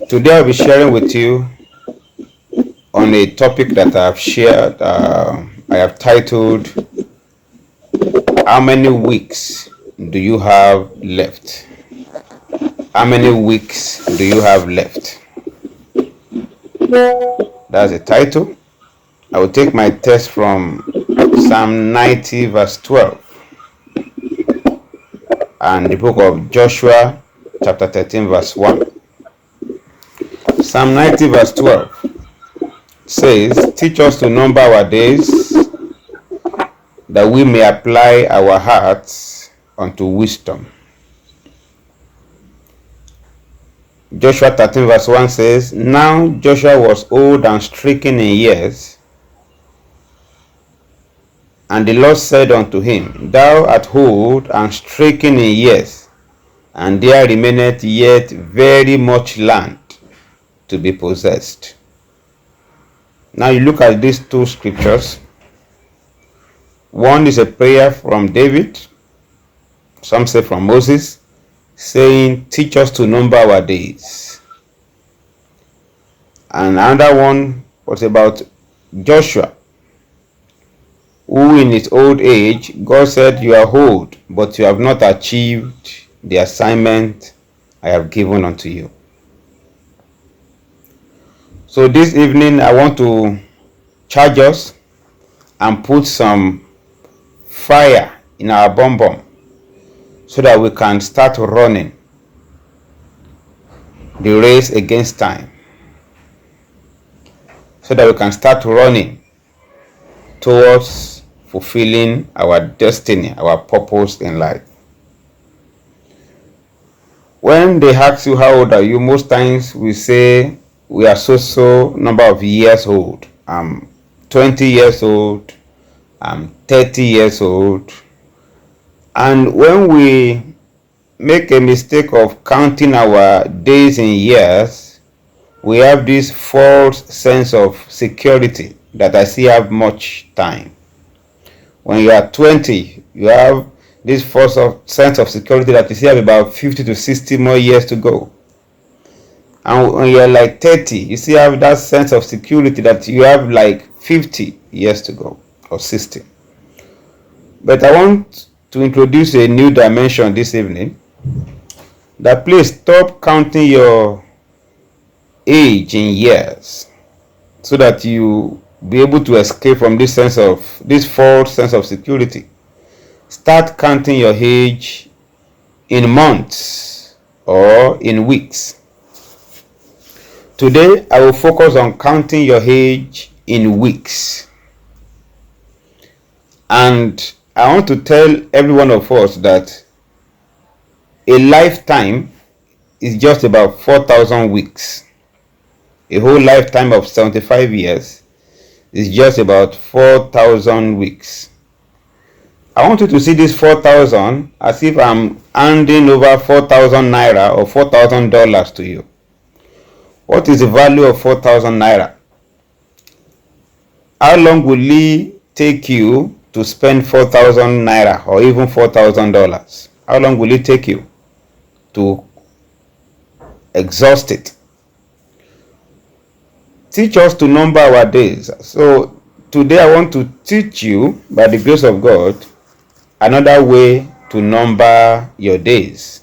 Today I'll be sharing with you on a topic that I've shared. I have titled, How many weeks do you have left? How many weeks do you have left? That's the title. I will take my text from Psalm 90 verse 12 and the book of Joshua chapter 13 verse 1. Psalm 90 verse 12 says, Teach us to number our days, that we may apply our hearts unto wisdom. Joshua 13 verse 1 says, Now Joshua was old and stricken in years, and the Lord said unto him, Thou art old and stricken in years, and there remaineth yet very much land to be possessed. Now you look at these two scriptures. One is a prayer from David, some say from Moses, saying, Teach us to number our days. And another one was about Joshua, who in his old age, God said, You are old, but you have not achieved the assignment I have given unto you. So this evening, I want to charge us and put some fire in our bum so that we can start running the race against time. So that we can start running towards fulfilling our destiny, our purpose in life. When they ask you how old are you, most times we say we are so number of years old. I'm 20 years old, I'm 30 years old. And when we make a mistake of counting our days in years, we have this false sense of security that I still have much time. When you are 20, you have this false sense of security that you still have about 50 to 60 more years to go. And when you're like 30, you still have that sense of security that you have like 50 years to go, or 60. But I want to introduce a new dimension this evening, that please stop counting your age in years so that you be able to escape from this false sense of security. Start counting your age in months or in weeks. Today, I will focus on counting your age in weeks. And I want to tell every one of us that a lifetime is just about 4,000 weeks. A whole lifetime of 75 years is just about 4,000 weeks. I want you to see this 4,000 as if I'm handing over 4,000 naira or $4,000 to you. What is the value of 4,000 naira? How long will it take you to spend 4,000 naira or even $4,000? How long will it take you to exhaust it? Teach us to number our days. So today I want to teach you, by the grace of God, another way to number your days,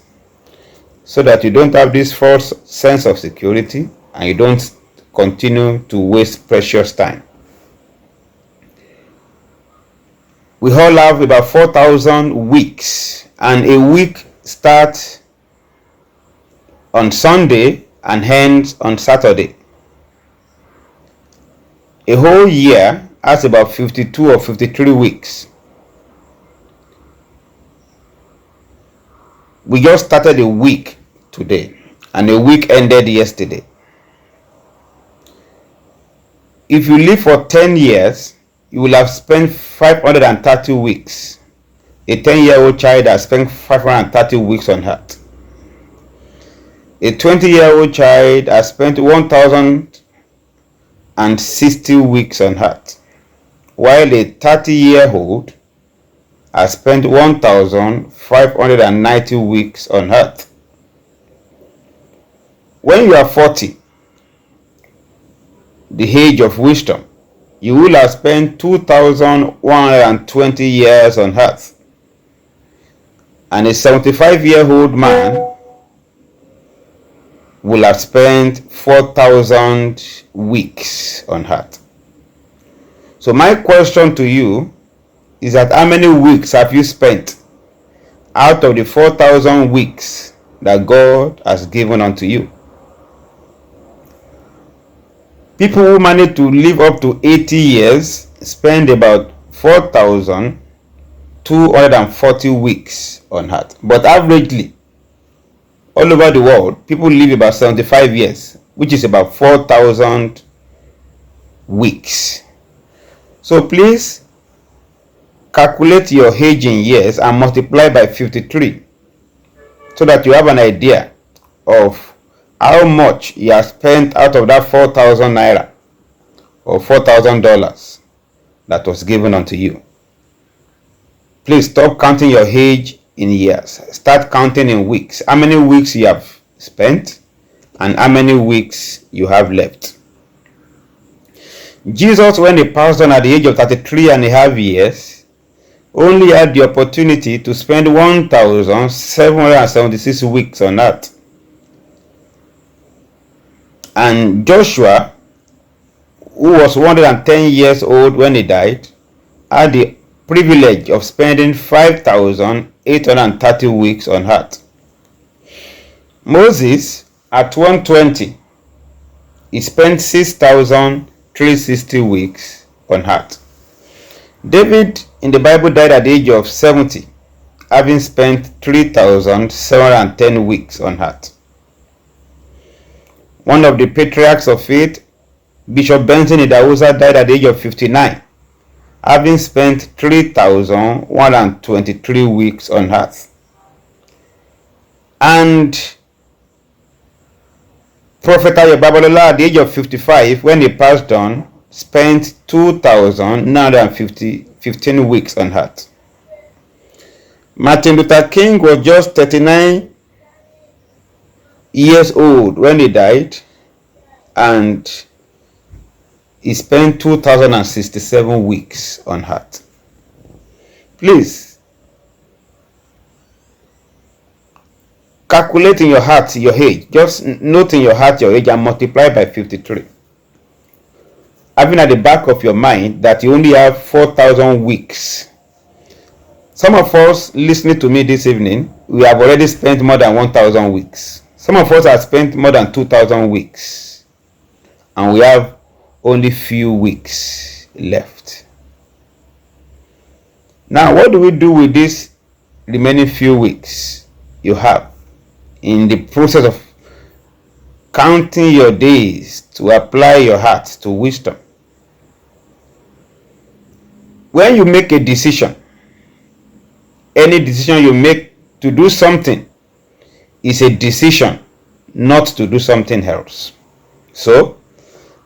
so that you don't have this false sense of security and you don't continue to waste precious time. We all have about 4,000 weeks, and a week starts on Sunday and ends on Saturday. A whole year has about 52 or 53 weeks. We just started a week today, and a week ended yesterday. If you live for 10 years, you will have spent 530 weeks. A 10-year-old child has spent 530 weeks on earth. A 20-year-old child has spent 1,060 weeks on earth, while a 30-year-old has spent 1,590 weeks on earth. When you are 40, the age of wisdom, you will have spent 2,120 years on earth. And a 75-year-old man will have spent 4,000 weeks on earth. So my question to you is that how many weeks have you spent out of the 4,000 weeks that God has given unto you? People who manage to live up to 80 years spend about 4,240 weeks on earth. But averagely, all over the world, people live about 75 years, which is about 4,000 weeks. So please calculate your age in years and multiply by 53 so that you have an idea of how much you have spent out of that 4,000 naira or $4,000 that was given unto you. Please stop counting your age in years. Start counting in weeks. How many weeks you have spent and how many weeks you have left. Jesus, when he passed on at the age of 33 and a half years, only had the opportunity to spend 1,776 weeks on earth. And Joshua, who was 110 years old when he died, had the privilege of spending 5,830 weeks on earth. Moses, at 120, he spent 6,360 weeks on earth. David in the Bible died at the age of 70, having spent 3,710 weeks on earth. One of the patriarchs of faith, Bishop Benson Idahosa, died at the age of 59, having spent 3,123 weeks on earth. And Prophet Ayo Babalola, at the age of 55, when he passed on, spent 2,915 weeks on earth. Martin Luther King was just 39 years old when he died, and he spent 2,067 weeks on earth. Please calculate in your heart your age. Just note in your heart your age and multiply by 53. Having at the back of your mind that you only have 4,000 weeks. Some of us listening to me this evening, we have already spent more than 1,000 weeks. Some of us have spent more than 2,000 weeks. And we have only few weeks left. Now, what do we do with these remaining few weeks you have in the process of counting your days to apply your heart to wisdom? When you make a decision, any decision you make to do something is a decision not to do something else. So,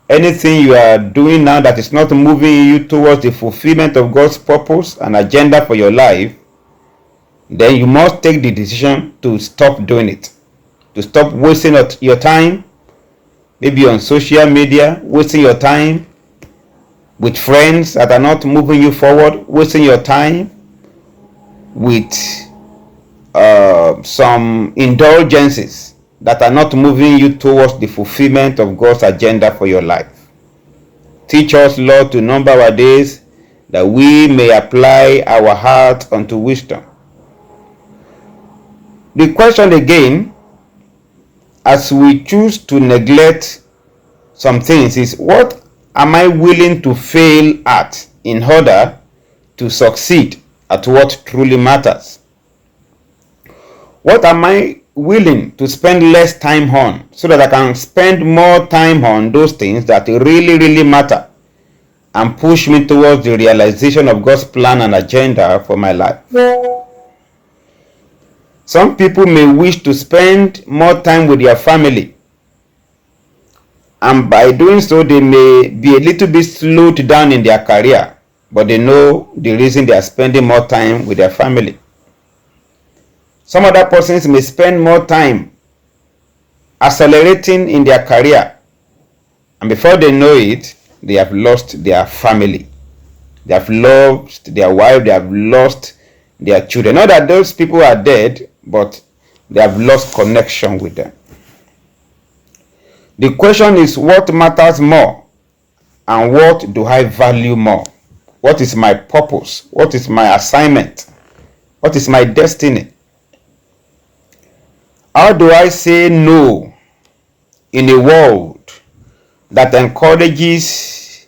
anything you are doing now that is not moving you towards the fulfillment of God's purpose and agenda for your life, then you must take the decision to stop doing it. To stop wasting your time, maybe on social media, wasting your time with friends that are not moving you forward, wasting your time with some indulgences that are not moving you towards the fulfillment of God's agenda for your life. Teach us, Lord, to number our days that we may apply our heart unto wisdom. The question again, as we choose to neglect some things, is what am I willing to fail at in order to succeed at what truly matters? What am I willing to spend less time on so that I can spend more time on those things that really, really matter and push me towards the realization of God's plan and agenda for my life? Some people may wish to spend more time with their family, and by doing so they may be a little bit slowed down in their career, but they know the reason they are spending more time with their family. Some other persons may spend more time accelerating in their career, and before they know it, they have lost their family. They have lost their wife, they have lost their children. Not that those people are dead, but they have lost connection with them. The question is, what matters more, and what do I value more? What is my purpose? What is my assignment? What is my destiny? How do I say no in a world that encourages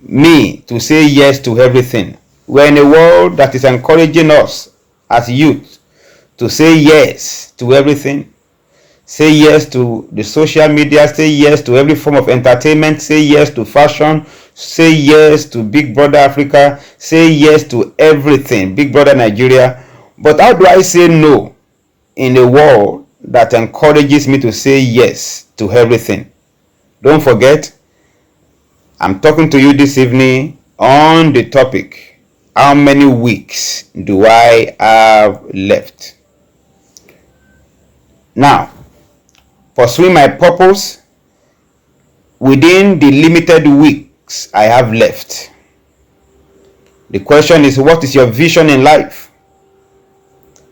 me to say yes to everything? We're in a world that is encouraging us as youth to say yes to everything. Say yes to the social media, say yes to every form of entertainment, say yes to fashion, say yes to Big Brother Africa, say yes to everything, Big Brother Nigeria. But how do I say no in a world that encourages me to say yes to everything? Don't forget, I'm talking to you this evening on the topic, how many weeks do I have left? Now, pursuing my purpose within the limited weeks I have left. The question is, what is your vision in life?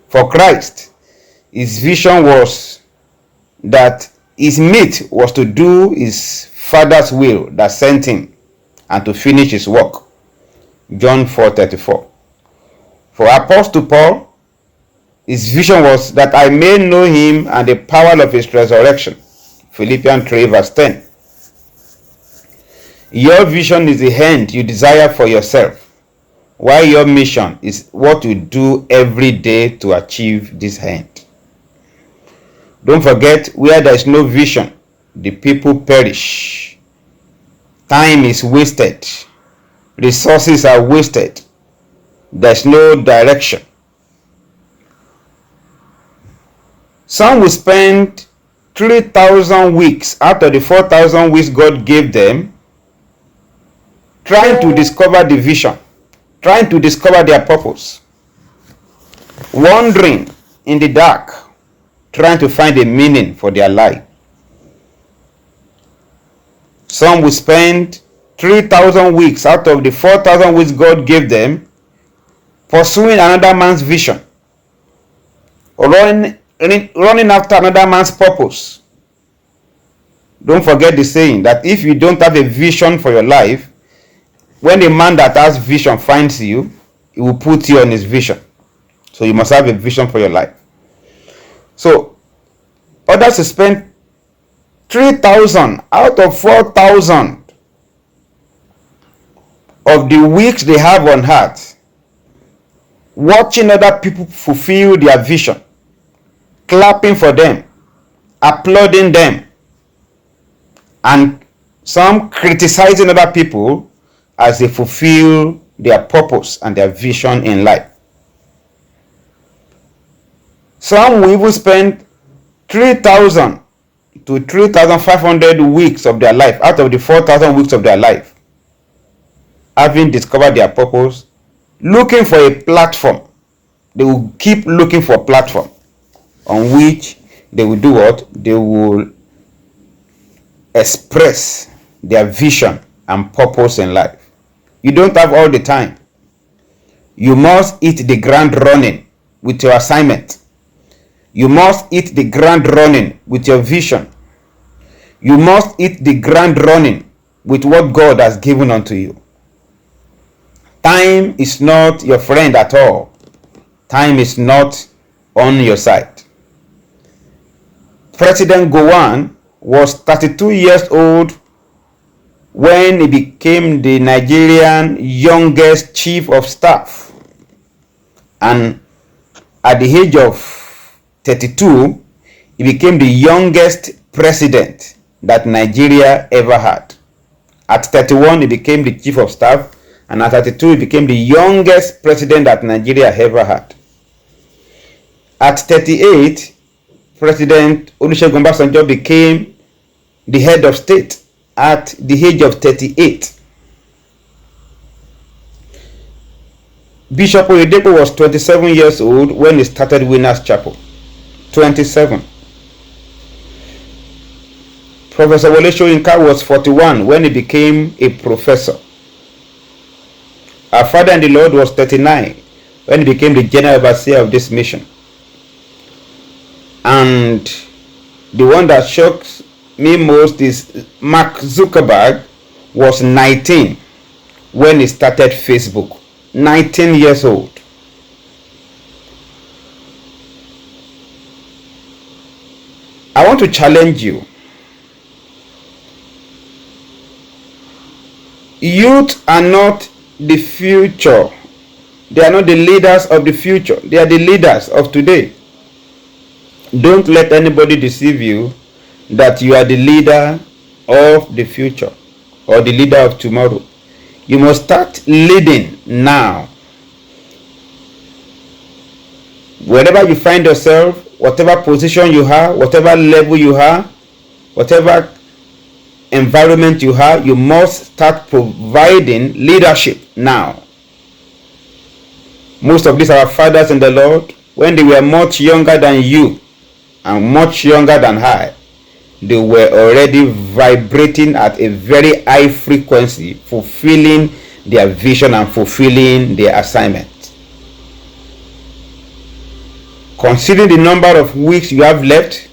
For Christ, his vision was that his meat was to do his Father's will that sent him and to finish his work. John 4:34. For Apostle Paul, his vision was that I may know him and the power of his resurrection. Philippians 3 verse 10. Your vision is the end you desire for yourself, while your mission is what you do every day to achieve this end. Don't forget, where there is no vision, the people perish. Time is wasted. Resources are wasted. There's no direction. Some will spend 3,000 weeks out of the 4,000 weeks God gave them trying to discover the vision, trying to discover their purpose, wandering in the dark, trying to find a meaning for their life. Some will spend 3,000 weeks out of the 4,000 weeks God gave them pursuing another man's vision, running after another man's purpose. Don't forget the saying that if you don't have a vision for your life, when a man that has vision finds you, he will put you on his vision. So you must have a vision for your life. So others will spend 3,000 out of 4,000 of the weeks they have on earth watching other people fulfill their vision, clapping for them, applauding them, and some criticizing other people as they fulfill their purpose and their vision in life. Some will even spend 3,000 to 3,500 weeks of their life out of the 4,000 weeks of their life, having discovered their purpose, looking for a platform. They will keep looking for a platform on which they will do what? They will express their vision and purpose in life. You don't have all the time. You must hit the ground running with your assignment. You must hit the ground running with your vision. You must hit the ground running with what God has given unto you. Time is not your friend at all. Time is not on your side. President Gowon was 32 years old when he became the Nigerian youngest chief of staff. And at the age of 32, he became the youngest president that Nigeria ever had. At 31, he became the chief of staff, and at 32, he became the youngest president that Nigeria ever had. At 38, President Olusegun Obasanjo became the head of state at the age of 38. Bishop Oyedepo was 27 years old when he started Winners Chapel. 27. Professor Wole Soyinka was 41 when he became a professor. Our father in the Lord was 39 when he became the general overseer of this mission. And the one that shocks me most is Mark Zuckerberg was 19 when he started Facebook. 19 years old. I want to challenge you. Youth are not the future. They are not the leaders of the future. They are the leaders of today. Don't let anybody deceive you that you are the leader of the future or the leader of tomorrow. You must start leading now. Wherever you find yourself, whatever position you have, whatever level you have, whatever environment you have, you must start providing leadership now. Most of these are our fathers in the Lord. When they were much younger than you and much younger than I, they were already vibrating at a very high frequency, fulfilling their vision and fulfilling their assignment. Considering the number of weeks you have left,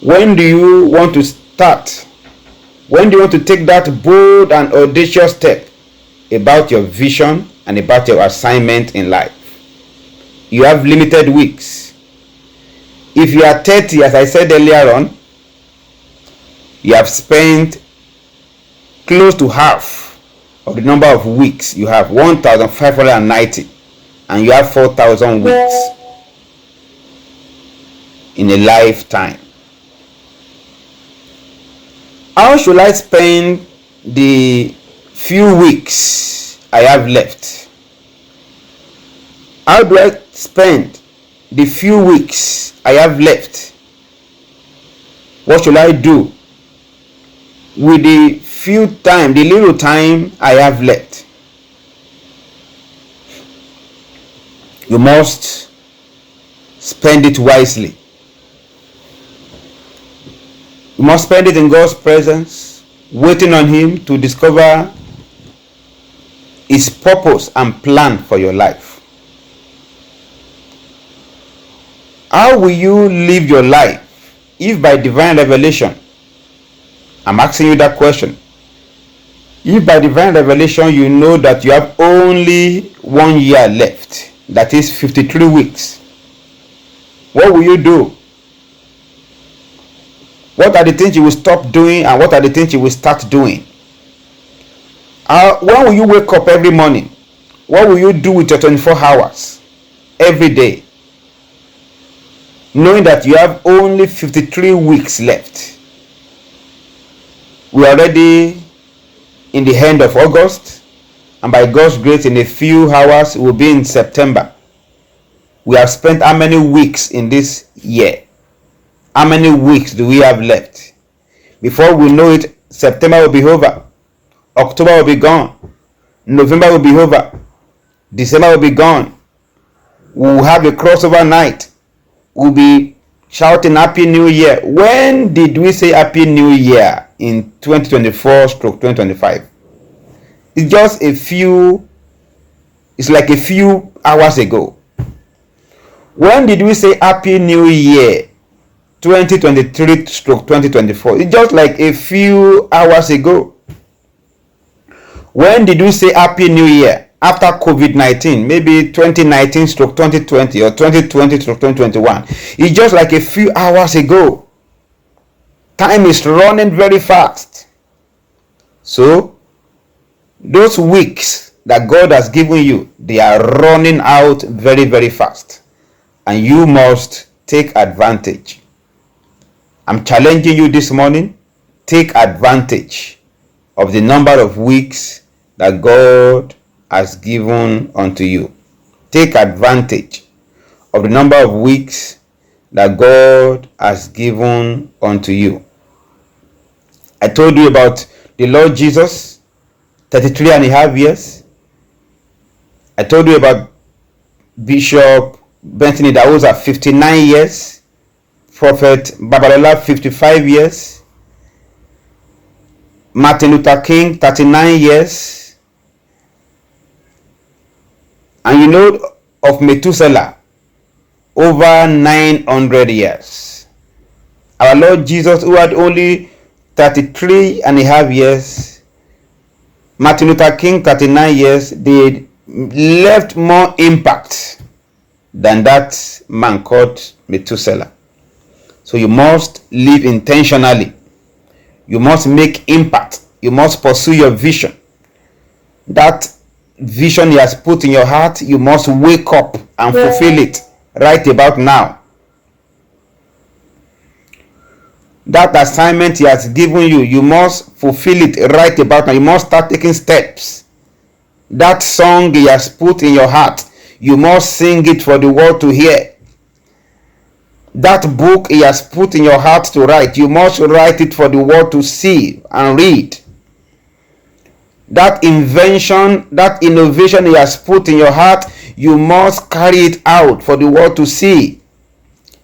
when do you want to start? When do you want to take that bold and audacious step about your vision and about your assignment in life? You have limited weeks. If you are 30, as I said earlier on, you have spent close to half of the number of weeks. You have 1,590 and you have 4,000 weeks in a lifetime. How should I spend the few weeks I have left? How do I spend the few weeks I have left? What should I do with the the little time I have left? You must spend it wisely. You must spend it in God's presence, waiting on Him to discover His purpose and plan for your life. How will you live your life if by divine revelation, I'm asking you that question, if by divine revelation you know that you have only 1 year left, that is 53 weeks, what will you do? What are the things you will stop doing and what are the things you will start doing? When will you wake up every morning? What will you do with your 24 hours every day? Knowing that you have only 53 weeks left. We are already in the end of August, and by God's grace in a few hours we'll be in September. We have spent how many weeks in this year? How many weeks do we have left? Before we know it, September will be over. October will be gone. November will be over. December will be gone. We will have a crossover night. We'll be shouting Happy New Year. When did we say Happy New Year in 2024/2025? It's just it's like a few hours ago. When did we say Happy New Year 2023/2024? It's just like a few hours ago. When did we say Happy New Year? After COVID-19, maybe 2019/2020 or 2020/2021. It's just like a few hours ago. Time is running very fast. So, those weeks that God has given you, they are running out very, very fast. And you must take advantage. I'm challenging you this morning. Take advantage of the number of weeks that God has given unto you. Take advantage of the number of weeks that God has given unto you. I told you about the Lord Jesus, 33 and a half years. I told you about Bishop Benson Idahosa, 59 years. Prophet Babalola, 55 years. Martin Luther King, 39 years. And you know of Methuselah, over 900 years. Our Lord Jesus, who had only 33 and a half years, Martin Luther King, 39 years, they left more impact than that man called Methuselah. So you must live intentionally. You must make impact. You must pursue your vision. That vision He has put in your heart, you must wake up and fulfill it right about now. That assignment He has given you, you must fulfill it right about now. You must start taking steps. That song He has put in your heart, you must sing it for the world to hear. That book He has put in your heart to write, you must write it for the world to see and read. That invention, that innovation He has put in your heart, you must carry it out for the world to see.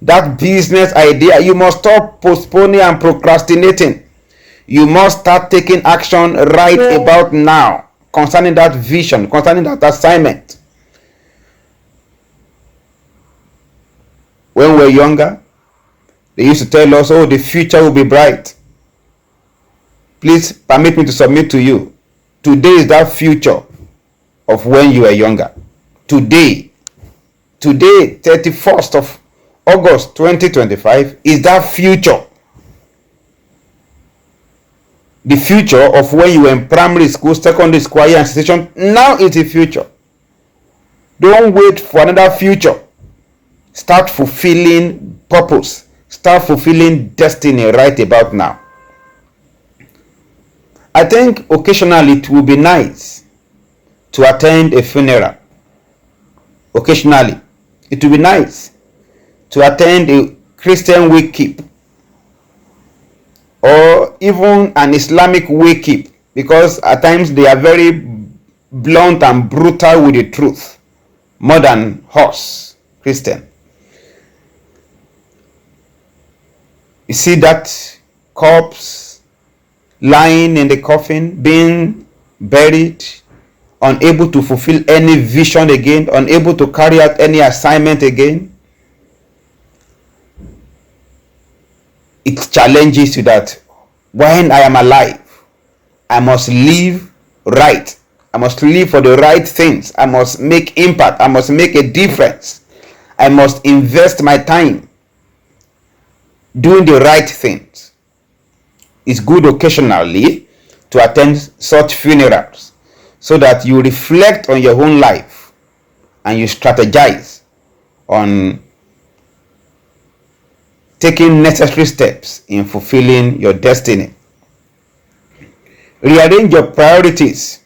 That business idea, you must stop postponing and procrastinating. You must start taking action right about now concerning that vision, concerning that assignment. When we were younger, they used to tell us, oh, the future will be bright. Please permit me to submit to you. Today is that future of when you were younger. Today, 31st of August 2025, is that future. The future of when you were in primary school, secondary school, higher institution, now is the future. Don't wait for another future. Start fulfilling purpose. Start fulfilling destiny right about now. I think occasionally it will be nice to attend a funeral. Occasionally, it will be nice to attend a Christian wake-keep or even an Islamic wake-keep, because at times they are very blunt and brutal with the truth, more than us, Christian. You see that corpse lying in the coffin, being buried, unable to fulfill any vision again, unable to carry out any assignment again. It challenges you that when I am alive, I must live right. I must live for the right things. I must make impact. I must make a difference. I must invest my time doing the right things. It's good occasionally to attend such funerals so that you reflect on your own life and you strategize on taking necessary steps in fulfilling your destiny. Rearrange your priorities.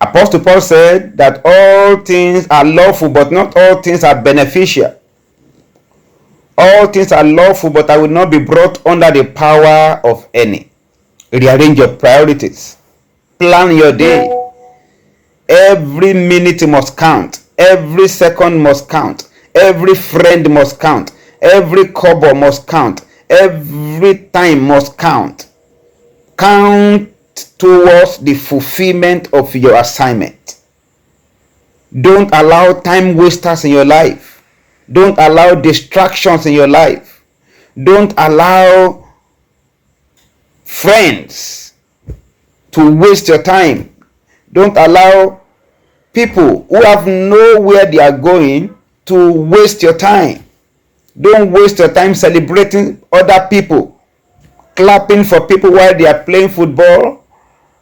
Apostle Paul said that all things are lawful, but not all things are beneficial. All things are lawful, but I will not be brought under the power of any. Rearrange your priorities. Plan your day. Every minute must count. Every second must count. Every friend must count. Every kobo must count. Every time must count. Count towards the fulfillment of your assignment. Don't allow time wasters in your life. Don't allow distractions in your life. Don't allow friends to waste your time. Don't allow people who have nowhere they are going to waste your time. Don't waste your time celebrating other people, clapping for people while they are playing football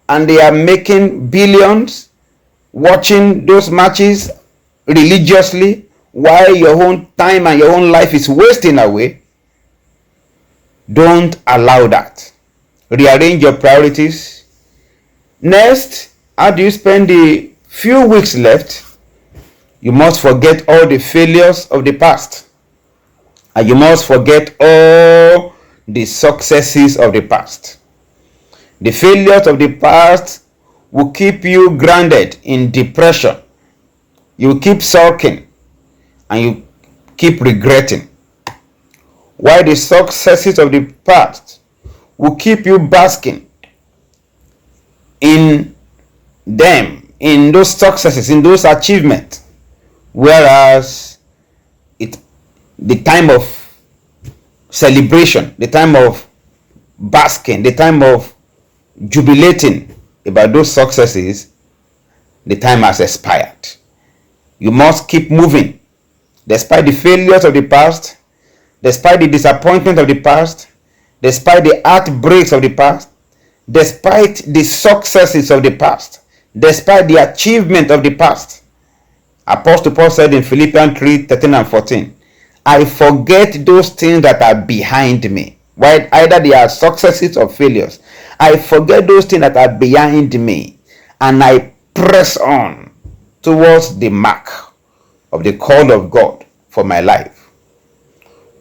and they are making billions, watching those matches religiously, while your own time and your own life is wasting away. Don't allow that. Rearrange your priorities. Next, how do you spend the few weeks left? You must forget all the failures of the past. And you must forget all the successes of the past. The failures of the past will keep you grounded in depression. You keep sulking and you keep regretting. Why the successes of the past will keep you basking in them, in those successes, in those achievements, whereas the time of celebration, the time of basking, the time of jubilating about those successes, the time has expired. You must keep moving despite the failures of the past, despite the disappointment of the past, despite the heartbreaks of the past, despite the successes of the past, despite the achievement of the past. Apostle Paul said in Philippians 3:13 and 14, I forget those things that are behind me. While either they are successes or failures, I forget those things that are behind me, and I press on towards the mark of the call of God for my life.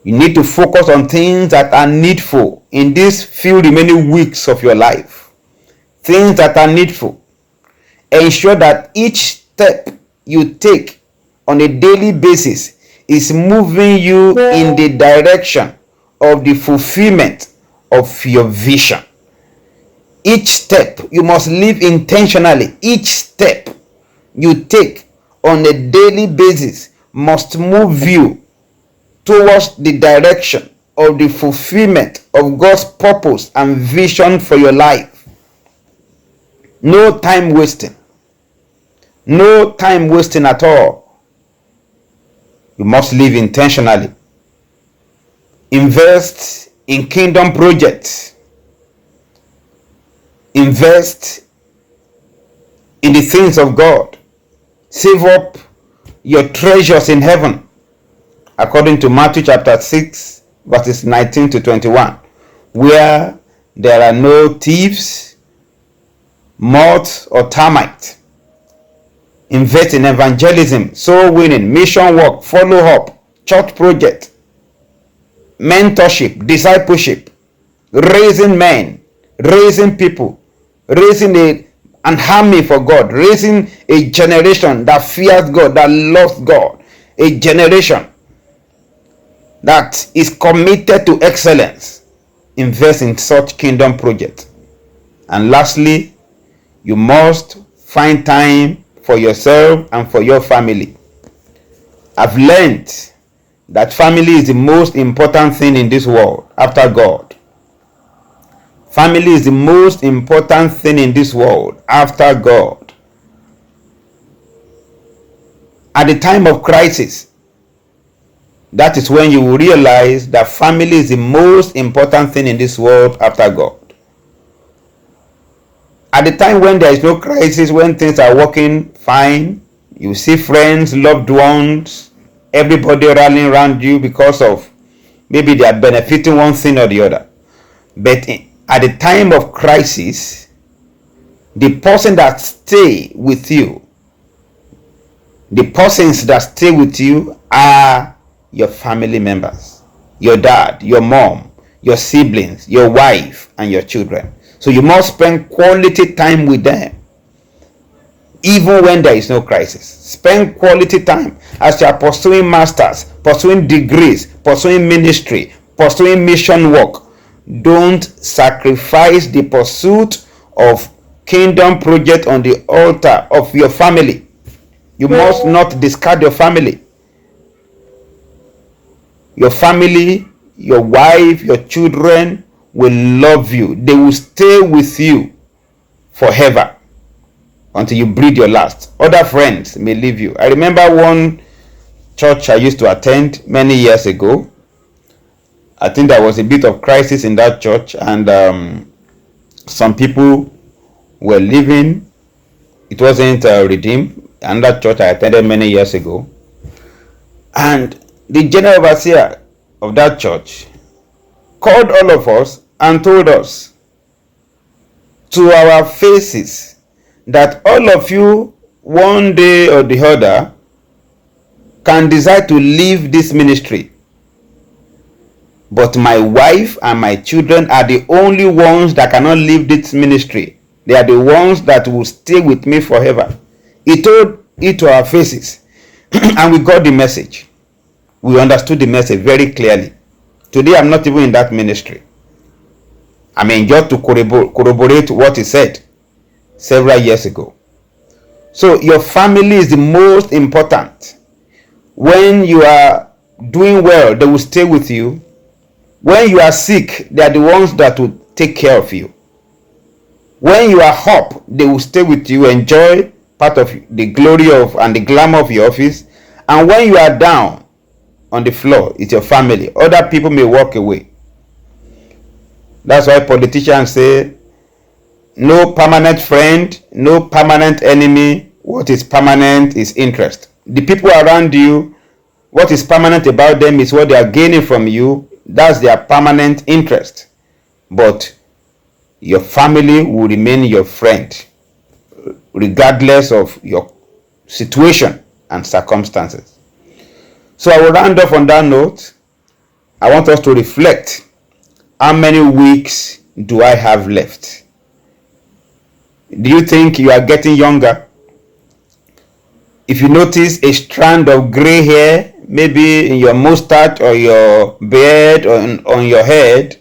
You need to focus on things that are needful in these few remaining weeks of your life. Things that are needful. Ensure that each step you take on a daily basis is moving you in the direction of the fulfillment of your vision. Each step you must live intentionally. Each step you take on a daily basis must move you towards the direction of the fulfillment of God's purpose and vision for your life. No time wasting. No time wasting at all. You must live intentionally. Invest in kingdom projects. Invest in the things of God. Save up your treasures in heaven, according to Matthew chapter 6, verses 19 to 21, where there are no thieves, moth, or termite. Invest in evangelism, soul winning, mission work, follow up, church project, mentorship, discipleship, raising men, raising people, raising an army for God, raising a generation that fears God, that loves God, a generation that is committed to excellence. Invest in such kingdom projects. And lastly, you must find time for yourself and for your family. I've learned that family is the most important thing in this world after God. Family is the most important thing in this world after God. At the time of crisis, that is when you will realize that family is the most important thing in this world after God. At the time when there is no crisis, when things are working fine, you see friends, loved ones, everybody rallying around you because of maybe they are benefiting one thing or the other. But at the time of crisis, the person that stay with you, the persons that stay with you are your family members, your dad, your mom, your siblings, your wife, and your children. So you must spend quality time with them, even when there is no crisis. Spend quality time as you are pursuing masters, pursuing degrees, pursuing ministry, pursuing mission work. Don't sacrifice the pursuit of kingdom project on the altar of your family. You must not discard your family. Your family, your wife, your children will love you. They will stay with you forever until you breathe your last. Other friends may leave you. I remember one church I used to attend many years ago. I think there was a bit of crisis in that church, and some people were leaving. It wasn't redeemed. And that church I attended many years ago. And the general overseer of that church called all of us and told us to our faces that all of you one day or the other can decide to leave this ministry, but my wife and my children are the only ones that cannot leave this ministry. They are the ones that will stay with me forever. He told it to our faces and we got the message. We understood the message very clearly. Today, I'm not even in that ministry. I mean, just to corroborate what he said several years ago. So your family is the most important. When you are doing well, they will stay with you. When you are sick, they are the ones that will take care of you. When you are up, they will stay with you, enjoy part of the glory of and the glamour of your office. And when you are down on the floor, it's your family. Other people may walk away. That's why politicians say, no permanent friend, no permanent enemy. What is permanent is interest. The people around you, what is permanent about them is what they are gaining from you. That's their permanent interest. But your family will remain your friend, regardless of your situation and circumstances. So I will round off on that note. I want us to reflect. How many weeks do I have left? Do you think you are getting younger? If you notice a strand of gray hair, maybe in your mustache or your beard or on your head,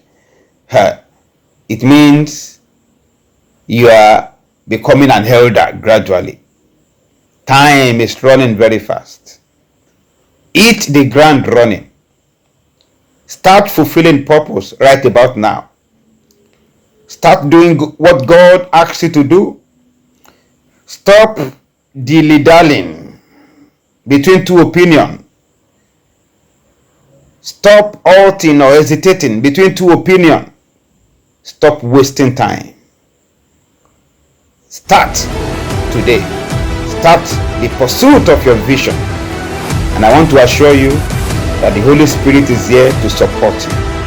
it means you are becoming an elder gradually. Time is running very fast. Hit the ground running. Start fulfilling purpose right about now. Start doing what God asks you to do. Stop dilly-dallying between two opinions. Stop halting or hesitating between two opinions. Stop wasting time. Start today. Start the pursuit of your vision. And I want to assure you that the Holy Spirit is here to support you.